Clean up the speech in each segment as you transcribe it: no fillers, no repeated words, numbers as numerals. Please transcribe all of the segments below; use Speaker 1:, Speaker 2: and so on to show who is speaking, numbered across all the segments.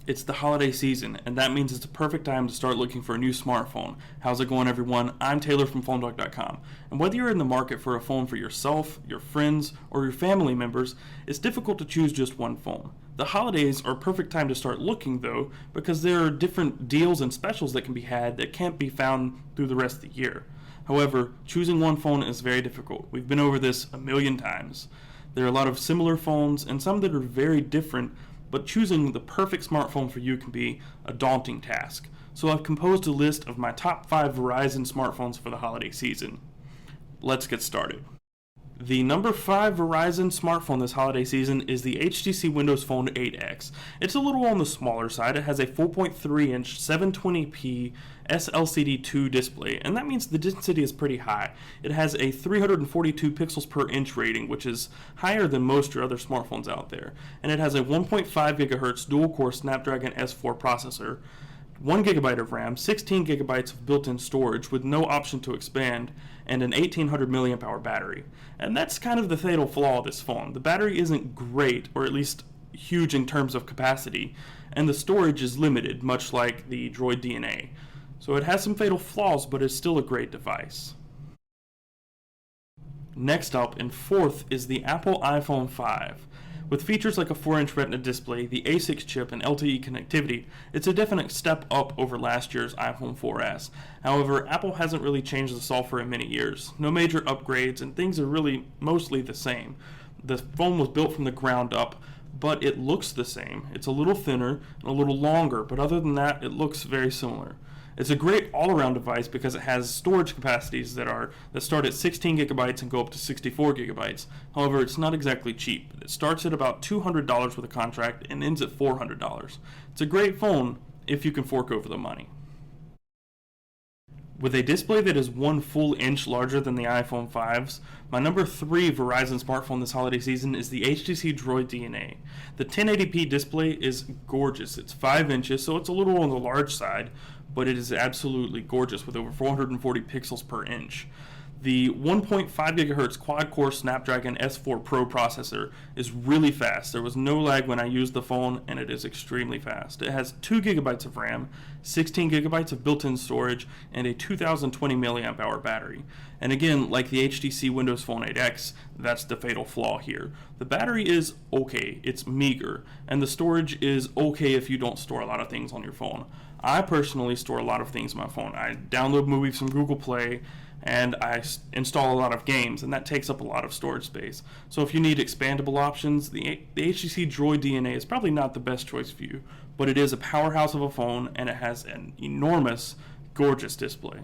Speaker 1: It's the holiday season, and that means it's a perfect time to start looking for a new smartphone. How's it going, everyone? I'm Taylor from PhoneDog.com, and whether you're in the market for a phone for yourself, your friends, or your family members, it's difficult to choose just one phone. The holidays are a perfect time to start looking, though, because there are different deals and specials that can be had that can't be found through the rest of the year. However, choosing one phone is very difficult. We've been over this a million times. There are a lot of similar phones and some that are very different, but choosing the perfect smartphone for you can be a daunting task. So I've composed a list of my top 5 Verizon smartphones for the holiday season. Let's get started. The number 5 Verizon smartphone this holiday season is the HTC Windows Phone 8X. It's a little on the smaller side. It has a 4.3-inch 720p SLCD2 display, and that means the density is pretty high. It has a 342 pixels per inch rating, which is higher than most your other smartphones out there. And it has a 1.5 GHz dual-core Snapdragon S4 processor, 1 GB of RAM, 16 GB of built-in storage with no option to expand, and an 1800 mAh battery. And that's kind of the fatal flaw of this phone. The battery isn't great, or at least huge in terms of capacity, and the storage is limited, much like the DROID DNA. So it has some fatal flaws, but it's still a great device. Next up, in 4th, is the Apple iPhone 5. With features like a 4-inch Retina display, the A6 chip, and LTE connectivity, it's a definite step up over last year's iPhone 4S. However, Apple hasn't really changed the software in many years. No major upgrades, and things are really mostly the same. The phone was built from the ground up, but it looks the same. It's a little thinner and a little longer, but other than that, it looks very similar. It's a great all-around device because it has storage capacities that start at 16 gigabytes and go up to 64 gigabytes. However, it's not exactly cheap. It starts at about $200 with a contract and ends at $400. It's a great phone if you can fork over the money. With a display that is 1 full inch larger than the iPhone 5's, my number 3 Verizon smartphone this holiday season is the HTC DROID DNA. The 1080p display is gorgeous. It's 5 inches, so it's a little on the large side, but it is absolutely gorgeous with over 440 pixels per inch. The 1.5 GHz quad-core Snapdragon S4 Pro processor is really fast. There was no lag when I used the phone, and it is extremely fast. It has 2 GB of RAM, 16 GB of built-in storage, and a 2020 mAh battery. And again, like the HTC Windows Phone 8X, that's the fatal flaw here. The battery is okay, it's meager, and the storage is okay if you don't store a lot of things on your phone. I personally store a lot of things on my phone. I download movies from Google Play, and I install a lot of games, and that takes up a lot of storage space. So if you need expandable options, the HTC DROID DNA is probably not the best choice for you, but it is a powerhouse of a phone, and it has an enormous, gorgeous display.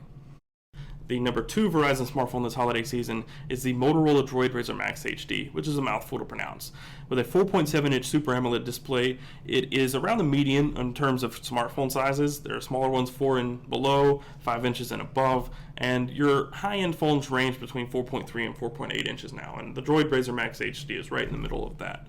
Speaker 1: The number 2 Verizon smartphone this holiday season is the Motorola DROID RAZR MAXX HD, which is a mouthful to pronounce. With a 4.7-inch Super AMOLED display, it is around the median in terms of smartphone sizes. There are smaller ones 4 and below, 5 inches and above, and your high-end phones range between 4.3 and 4.8 inches now, and the DROID RAZR MAXX HD is right in the middle of that.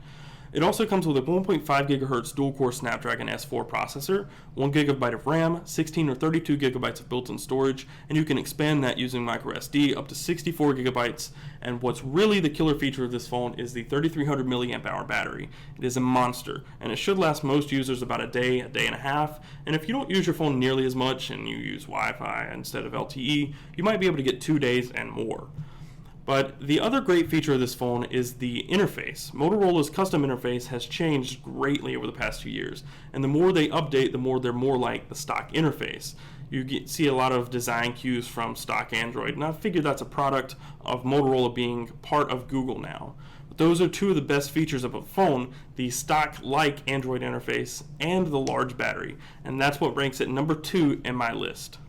Speaker 1: It also comes with a 1.5 GHz dual-core Snapdragon S4 processor, 1 GB of RAM, 16 or 32 GB of built-in storage, and you can expand that using microSD up to 64 GB. And what's really the killer feature of this phone is the 3300 mAh battery. It is a monster, and it should last most users about a day and a half. And if you don't use your phone nearly as much and you use Wi-Fi instead of LTE, you might be able to get 2 days and more. But the other great feature of this phone is the interface. Motorola's custom interface has changed greatly over the past few years, and the more they update, the more they're more like the stock interface. You see a lot of design cues from stock Android, and I figure that's a product of Motorola being part of Google now. But those are 2 of the best features of a phone, the stock-like Android interface and the large battery, and that's what ranks it number 2 in my list.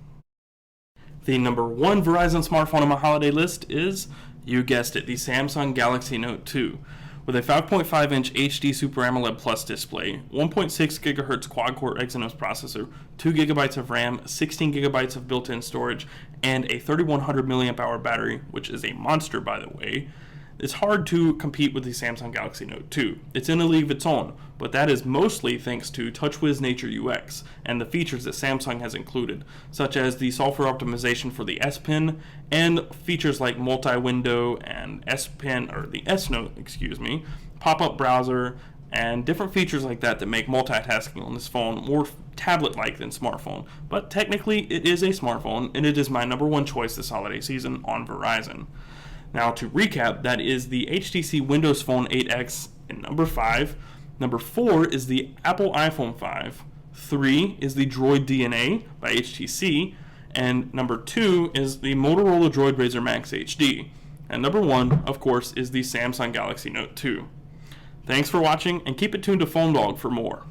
Speaker 1: The number 1 Verizon smartphone on my holiday list is, you guessed it, the Samsung Galaxy Note 2. With a 5.5-inch HD Super AMOLED Plus display, 1.6 GHz quad-core Exynos processor, 2 GB of RAM, 16 GB of built-in storage, and a 3100 mAh battery, which is a monster by the way, it's hard to compete with the Samsung Galaxy Note 2. It's in a league of its own, but that is mostly thanks to TouchWiz Nature UX and the features that Samsung has included, such as the software optimization for the S Pen and features like multi-window and S Pen, or the S Note, pop-up browser, and different features like that make multitasking on this phone more tablet-like than smartphone. But technically, it is a smartphone, and it is my number one choice this holiday season on Verizon. Now, to recap, that is the HTC Windows Phone 8X in number 5. Number 4 is the Apple iPhone 5. 3 is the DROID DNA by HTC. And number 2 is the Motorola DROID RAZR MAXX HD. And number 1, of course, is the Samsung Galaxy Note 2. Thanks for watching, and keep it tuned to Phone Dog for more.